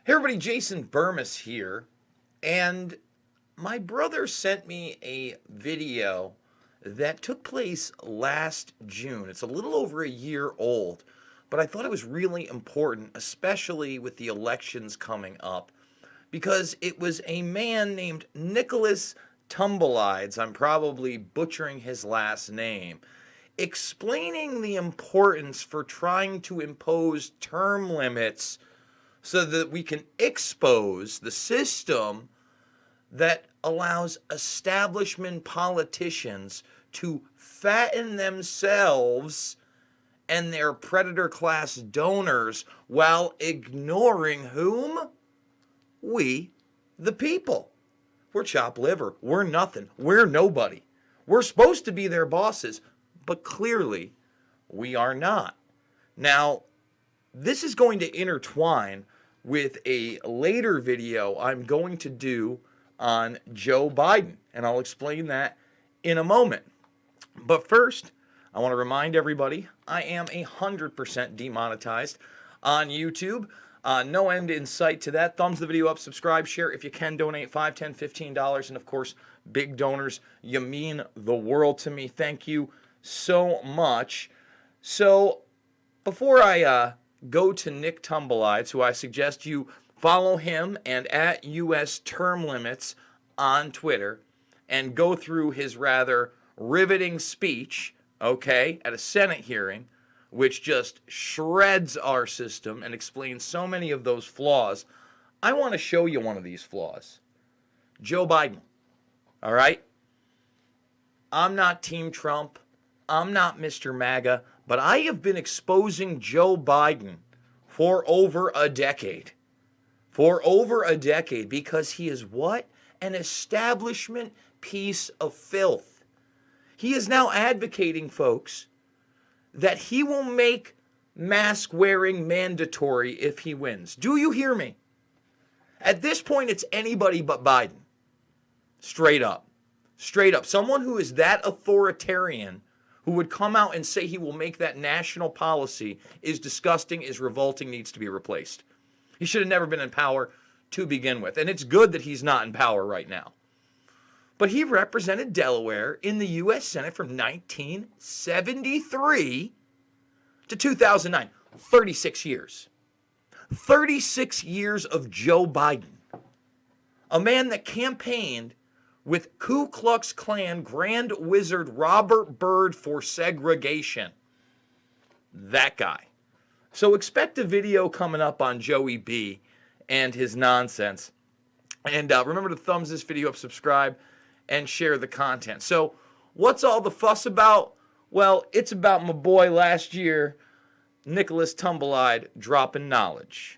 Hey everybody, Jason Burmis here, and my brother sent me a video that took place last June. It's a little over a year old, but I thought it was really important, especially with the elections coming up, because it was a man named Nicholas Tumbleides, I'm probably butchering his last name, explaining the importance for trying to impose term limits so that we can expose the system that allows establishment politicians to fatten themselves and their predator class donors while ignoring whom? We, the people. We're chopped liver. We're nothing. We're nobody. We're supposed to be their bosses, but clearly we are not. Now, this is going to intertwine with a later video I'm going to do on Joe Biden, and I'll explain that in a moment. But first, I want to remind everybody I am 100% demonetized on YouTube. No end in sight to that. Thumbs the video up, subscribe, share. If you can, donate $5, $10, $15, and of course, big donors. You mean the world to me. Thank you so much. So, before I go to Nick Tumbleides, who I suggest you follow him and at US Term Limits on Twitter, and go through his rather riveting speech, okay, at a Senate hearing, which just shreds our system and explains so many of those flaws. I want to show you one of these flaws. Joe Biden, all right? I'm not Team Trump. I'm not Mr. MAGA, but I have been exposing Joe Biden for over a decade. For over a decade, because he is what? An establishment piece of filth. He is now advocating, folks, that he will make mask wearing mandatory if he wins. Do you hear me? At this point, it's anybody but Biden. Straight up. Straight up. Someone who is that authoritarian, who would come out and say he will make that national policy, is disgusting, is revolting, needs to be replaced. He should have never been in power to begin with. And it's good that he's not in power right now. But he represented Delaware in the U.S. Senate from 1973 to 2009. 36 years. 36 years of Joe Biden. A man that campaigned with Ku Klux Klan Grand Wizard Robert Byrd for segregation. That guy. So expect a video coming up on Joey B and his nonsense. And remember to thumbs this video up, subscribe, and share the content. So what's all the fuss about? Well, it's about my boy last year, Nicholas Tumbleides, dropping knowledge.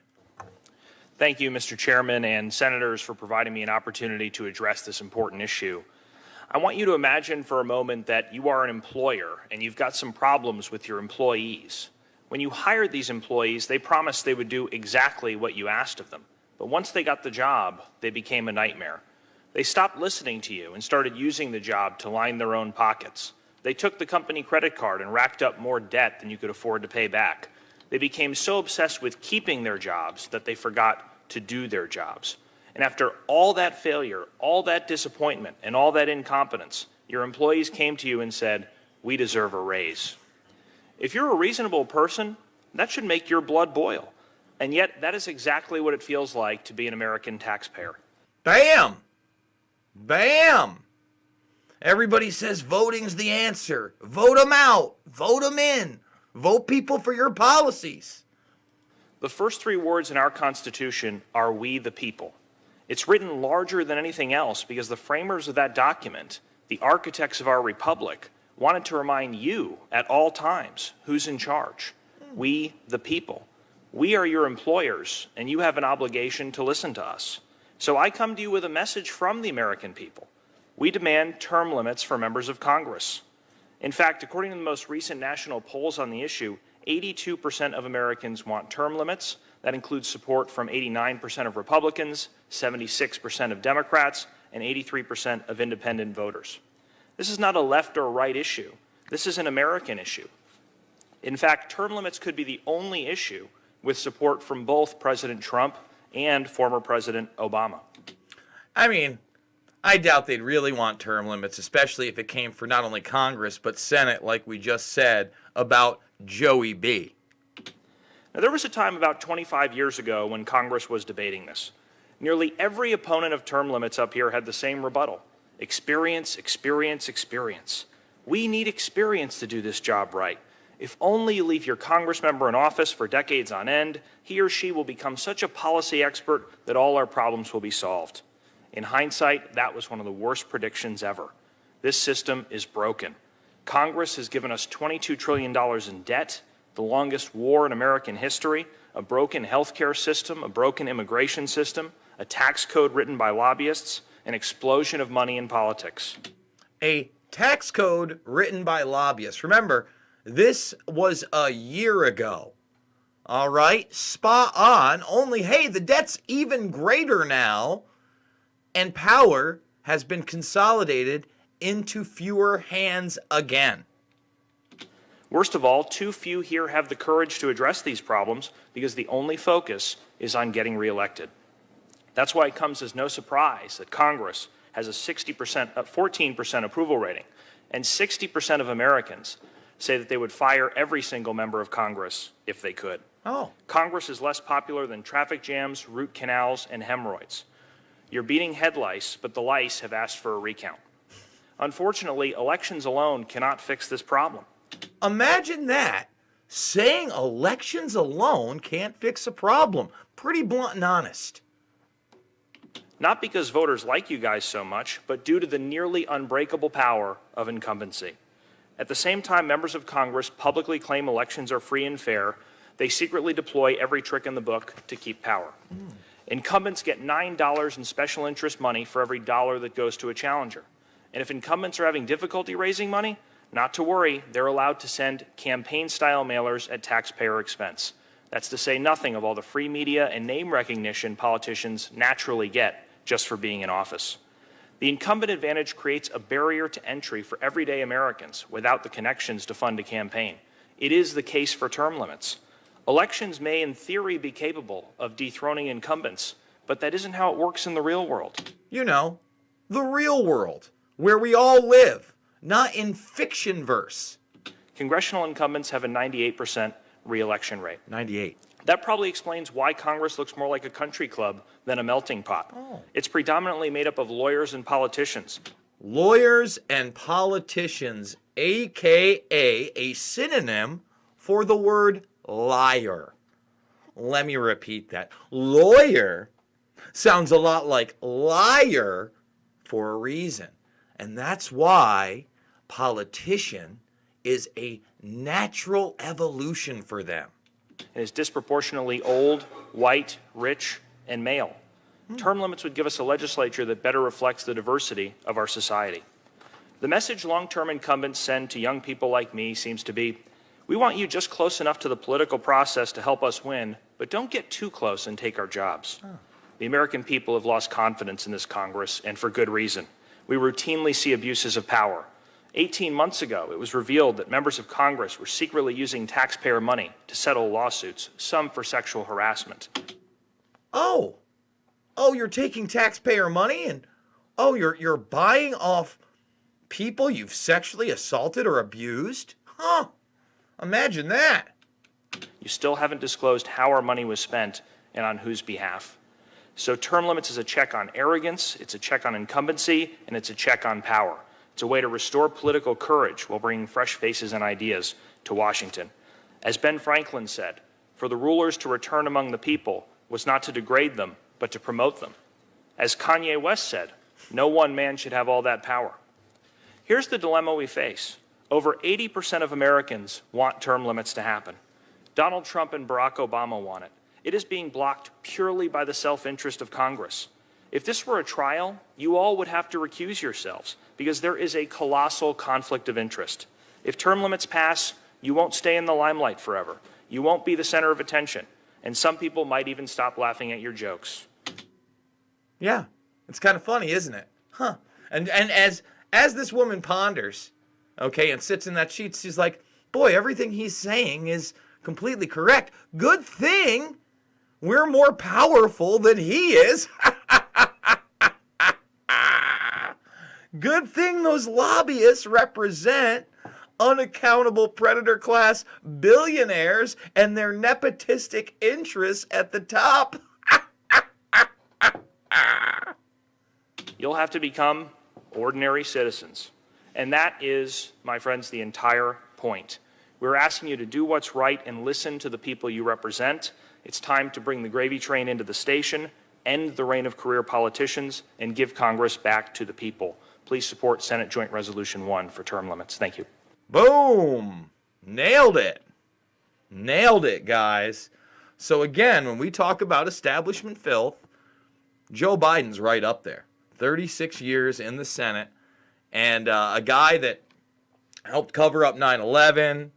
Thank you, Mr. Chairman and Senators, for providing me an opportunity to address this important issue. I want you to imagine for a moment that you are an employer and you've got some problems with your employees. When you hired these employees, they promised they would do exactly what you asked of them. But once they got the job, they became a nightmare. They stopped listening to you and started using the job to line their own pockets. They took the company credit card and racked up more debt than you could afford to pay back. They became so obsessed with keeping their jobs that they forgot to do their jobs. And after all that failure, all that disappointment, and all that incompetence, your employees came to you and said, "We deserve a raise." If you're a reasonable person, that should make your blood boil. And yet, that is exactly what it feels like to be an American taxpayer. Bam! Bam! Everybody says voting's the answer. Vote them out. Vote them in. Vote people for your policies. The first three words in our Constitution are "we the people." It's written larger than anything else because the framers of that document, the architects of our republic, wanted to remind you at all times who's in charge. We the people. We are your employers, and you have an obligation to listen to us. So I come to you with a message from the American people. We demand term limits for members of Congress. In fact, according to the most recent national polls on the issue, 82% of Americans want term limits. That includes support from 89% of Republicans, 76% of Democrats, and 83% of independent voters. This is not a left or right issue. This is an American issue. In fact, term limits could be the only issue with support from both President Trump and former President Obama. I mean, I doubt they'd really want term limits, especially if it came for not only Congress, but Senate, like we just said about Joey B. Now, there was a time about 25 years ago when Congress was debating this. Nearly every opponent of term limits up here had the same rebuttal. Experience, experience, experience. We need experience to do this job right. If only you leave your Congress member in office for decades on end, he or she will become such a policy expert that all our problems will be solved. In hindsight, that was one of the worst predictions ever. This system is broken. Congress has given us $22 trillion in debt, the longest war in American history, a broken healthcare system, a broken immigration system, a tax code written by lobbyists, an explosion of money in politics. A tax code written by lobbyists. Remember, this was a year ago. All right, spot on. Only, hey, the debt's even greater now, and power has been consolidated into fewer hands again. Worst of all, too few here have the courage to address these problems because the only focus is on getting reelected. That's why it comes as no surprise that Congress has a 14% approval rating, and 60% of Americans say that they would fire every single member of Congress if they could. Oh. Congress is less popular than traffic jams, root canals, and hemorrhoids. You're beating head lice, but the lice have asked for a recount. Unfortunately, elections alone cannot fix this problem. Imagine that. Saying elections alone can't fix a problem. Pretty blunt and honest. Not because voters like you guys so much, but due to the nearly unbreakable power of incumbency. At the same time members of Congress publicly claim elections are free and fair, they secretly deploy every trick in the book to keep power. Incumbents get $9 in special interest money for every dollar that goes to a challenger. And if incumbents are having difficulty raising money, not to worry, they're allowed to send campaign-style mailers at taxpayer expense. That's to say nothing of all the free media and name recognition politicians naturally get just for being in office. The incumbent advantage creates a barrier to entry for everyday Americans without the connections to fund a campaign. It is the case for term limits. Elections may, in theory, be capable of dethroning incumbents, but that isn't how it works in the real world. You know, the real world, where we all live, not in fiction verse. Congressional incumbents have a 98% re-election rate. 98. That probably explains why Congress looks more like a country club than a melting pot. Oh. It's predominantly made up of lawyers and politicians. Lawyers and politicians, a.k.a. a synonym for the word liar. Let me repeat that. Lawyer sounds a lot like liar for a reason. And that's why politician is a natural evolution for them. And is disproportionately old, white, rich, and male. Term limits would give us a legislature that better reflects the diversity of our society. The message long-term incumbents send to young people like me seems to be, we want you just close enough to the political process to help us win, but don't get too close and take our jobs. The American people have lost confidence in this Congress, and for good reason. We routinely see abuses of power. 18 months ago, it was revealed that members of Congress were secretly using taxpayer money to settle lawsuits, some for sexual harassment. Oh, you're taking taxpayer money and you're buying off people you've sexually assaulted or abused? Huh. Imagine that. You still haven't disclosed how our money was spent and on whose behalf. So term limits is a check on arrogance, it's a check on incumbency, and it's a check on power. It's a way to restore political courage while bringing fresh faces and ideas to Washington. As Ben Franklin said, for the rulers to return among the people was not to degrade them, but to promote them. As Kanye West said, no one man should have all that power. Here's the dilemma we face. Over 80% of Americans want term limits to happen. Donald Trump and Barack Obama want it. It is being blocked purely by the self-interest of Congress. If this were a trial, you all would have to recuse yourselves because there is a colossal conflict of interest. If term limits pass, you won't stay in the limelight forever. You won't be the center of attention. And some people might even stop laughing at your jokes. Yeah, it's kind of funny, isn't it? Huh. And as this woman ponders, okay, and sits in that seat, she's like, boy, everything he's saying is completely correct. Good thing We're more powerful than he is. Good thing those lobbyists represent unaccountable predator class billionaires and their nepotistic interests at the top. You'll have to become ordinary citizens. And that is, my friends, the entire point. We're asking you to do what's right and listen to the people you represent. It's time to bring the gravy train into the station, end the reign of career politicians, and give Congress back to the people. Please support Senate Joint Resolution 1 for term limits. Thank you. Boom! Nailed it. Nailed it, guys. So again, when we talk about establishment filth, Joe Biden's right up there. 36 years in the Senate, and a guy that helped cover up 9/11,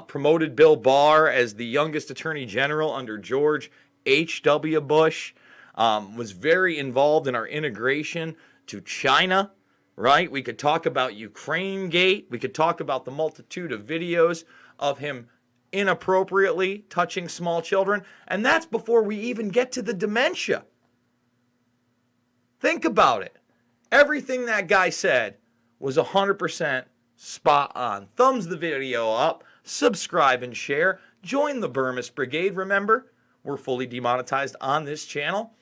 promoted Bill Barr as the youngest attorney general under George H.W. Bush, was very involved in our integration to China, right? We could talk about Ukraine Gate. We could talk about the multitude of videos of him inappropriately touching small children, and that's before we even get to the dementia. Think about it. Everything that guy said was 100% spot on. Thumbs the video up, subscribe and share. Join the Burmis Brigade. Remember, we're fully demonetized on this channel.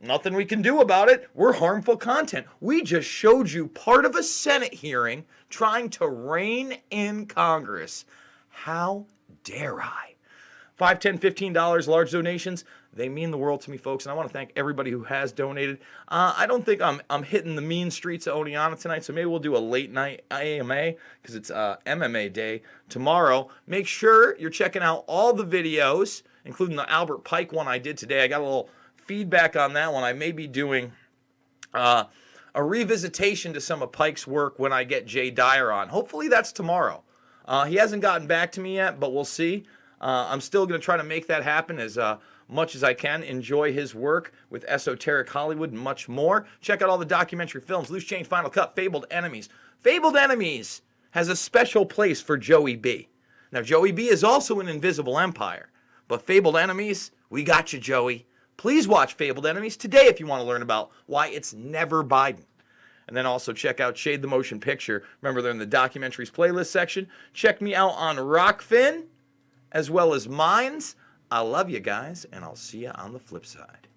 Nothing we can do about it. We're harmful content. We just showed you part of a Senate hearing trying to rein in Congress. How dare I? $5, $10, $15 large donations, they mean the world to me, folks, and I want to thank everybody who has donated. I don't think I'm hitting the mean streets of Oneonta tonight, so maybe we'll do a late night AMA because it's MMA day tomorrow. Make sure you're checking out all the videos, including the Albert Pike one I did today. I got a little feedback on that one. I may be doing a revisitation to some of Pike's work when I get Jay Dyer on. Hopefully that's tomorrow. He hasn't gotten back to me yet, but we'll see. I'm still going to try to make that happen as much as I can. Enjoy his work with Esoteric Hollywood and much more. Check out all the documentary films, Loose Change, Final Cut, Fabled Enemies. Fabled Enemies has a special place for Joey B. Now, Joey B is also an Invisible Empire, but Fabled Enemies, we got you, Joey. Please watch Fabled Enemies today if you want to learn about why it's never Biden. And then also check out Shade the Motion Picture. Remember, they're in the documentaries playlist section. Check me out on Rockfin, as well as Minds. I love you guys, and I'll see you on the flip side.